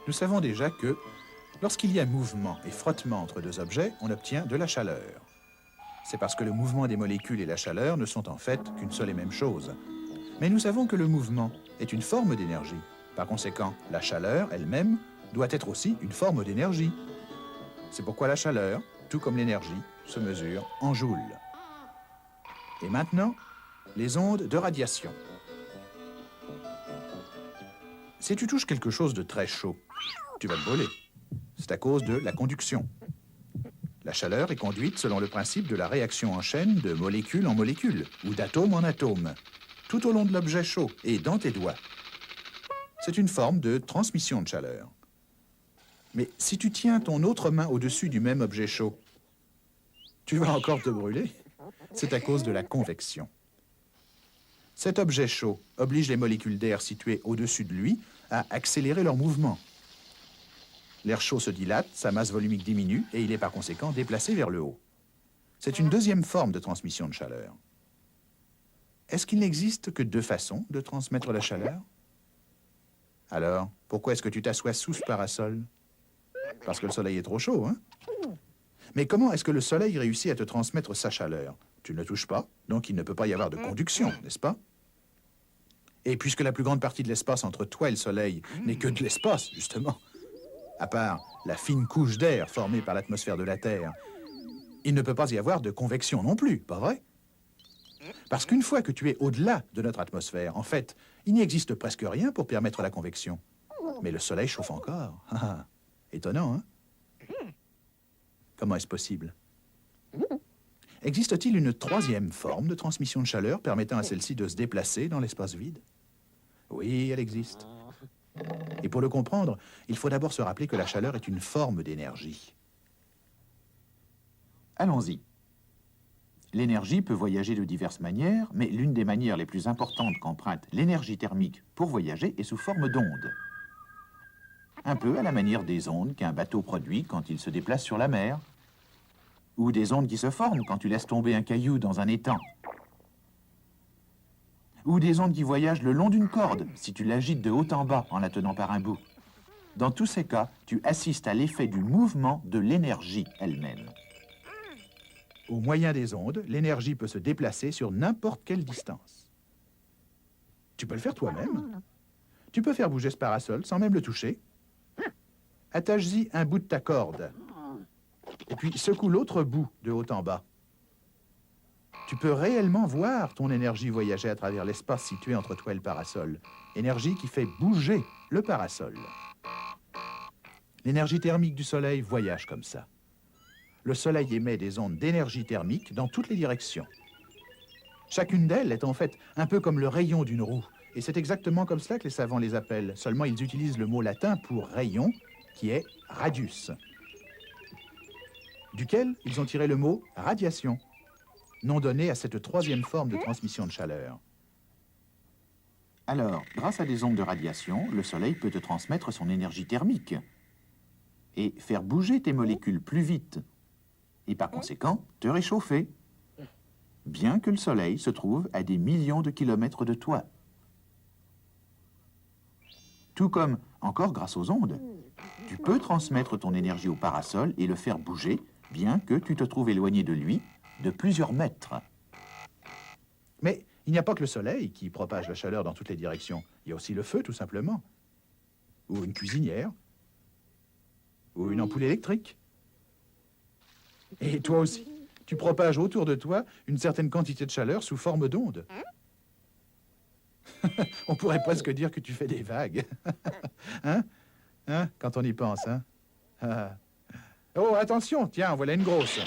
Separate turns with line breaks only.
Nous savons déjà que, lorsqu'il y a mouvement et frottement entre deux objets, on obtient de la chaleur. C'est parce que le mouvement des molécules et la chaleur ne sont en fait qu'une seule et même chose. Mais nous savons que le mouvement est une forme d'énergie. Par conséquent, la chaleur elle-même doit être aussi une forme d'énergie. C'est pourquoi la chaleur, tout comme l'énergie, se mesure en joules. Et maintenant, les ondes de radiation. Si tu touches quelque chose de très chaud, tu vas te brûler. C'est à cause de la conduction. La chaleur est conduite selon le principe de la réaction en chaîne de molécule en molécule, ou d'atome en atome, tout au long de l'objet chaud et dans tes doigts. C'est une forme de transmission de chaleur. Mais si tu tiens ton autre main au-dessus du même objet chaud, tu vas encore te brûler. C'est à cause de la convection. Cet objet chaud oblige les molécules d'air situées au-dessus de lui à accélérer leur mouvement. L'air chaud se dilate, sa masse volumique diminue et il est par conséquent déplacé vers le haut. C'est une deuxième forme de transmission de chaleur. Est-ce qu'il n'existe que deux façons de transmettre la chaleur? Alors, pourquoi est-ce que tu t'assois sous ce parasol? Parce que le soleil est trop chaud, hein? Mais comment est-ce que le soleil réussit à te transmettre sa chaleur? Tu ne le touches pas, donc il ne peut pas y avoir de conduction, n'est-ce pas? Et puisque la plus grande partie de l'espace entre toi et le soleil n'est que de l'espace, justement, à part la fine couche d'air formée par l'atmosphère de la Terre, il ne peut pas y avoir de convection non plus, pas vrai? Parce qu'une fois que tu es au-delà de notre atmosphère, en fait, il n'y existe presque rien pour permettre la convection. Mais le soleil chauffe encore. Étonnant, hein? Comment est-ce possible? Existe-t-il une troisième forme de transmission de chaleur permettant à celle-ci de se déplacer dans l'espace vide? Oui, elle existe. Et pour le comprendre, il faut d'abord se rappeler que la chaleur est une forme d'énergie.
Allons-y. L'énergie peut voyager de diverses manières, mais l'une des manières les plus importantes qu'emprunte l'énergie thermique pour voyager est sous forme d'ondes. Un peu à la manière des ondes qu'un bateau produit quand il se déplace sur la mer, ou des ondes qui se forment quand tu laisses tomber un caillou dans un étang, ou des ondes qui voyagent le long d'une corde si tu l'agites de haut en bas en la tenant par un bout. Dans tous ces cas, tu assistes à l'effet du mouvement de l'énergie elle-même.
Au moyen des ondes, l'énergie peut se déplacer sur n'importe quelle distance. Tu peux le faire toi-même. Tu peux faire bouger ce parasol sans même le toucher. Attache-y un bout de ta corde. Et puis secoue l'autre bout de haut en bas. Tu peux réellement voir ton énergie voyager à travers l'espace situé entre toi et le parasol. Énergie qui fait bouger le parasol. L'énergie thermique du soleil voyage comme ça. Le soleil émet des ondes d'énergie thermique dans toutes les directions. Chacune d'elles est en fait un peu comme le rayon d'une roue. Et c'est exactement comme cela que les savants les appellent. Seulement, ils utilisent le mot latin pour rayon, qui est radius, duquel ils ont tiré le mot radiation, nom donné à cette troisième forme de transmission de chaleur.
Alors, grâce à des ondes de radiation, le soleil peut te transmettre son énergie thermique et faire bouger tes molécules plus vite, et par conséquent, te réchauffer, bien que le soleil se trouve à des millions de kilomètres de toi. Tout comme, encore grâce aux ondes, tu peux transmettre ton énergie au parasol et le faire bouger, bien que tu te trouves éloigné de lui de plusieurs mètres.
Mais il n'y a pas que le soleil qui propage la chaleur dans toutes les directions. Il y a aussi le feu, tout simplement. Ou une cuisinière. Ou une ampoule électrique. Et toi aussi, tu propages autour de toi une certaine quantité de chaleur sous forme d'ondes. On pourrait presque dire que tu fais des vagues. Hein? Hein? Quand on y pense, hein? Ah. Oh, attention, tiens, voilà une grosse.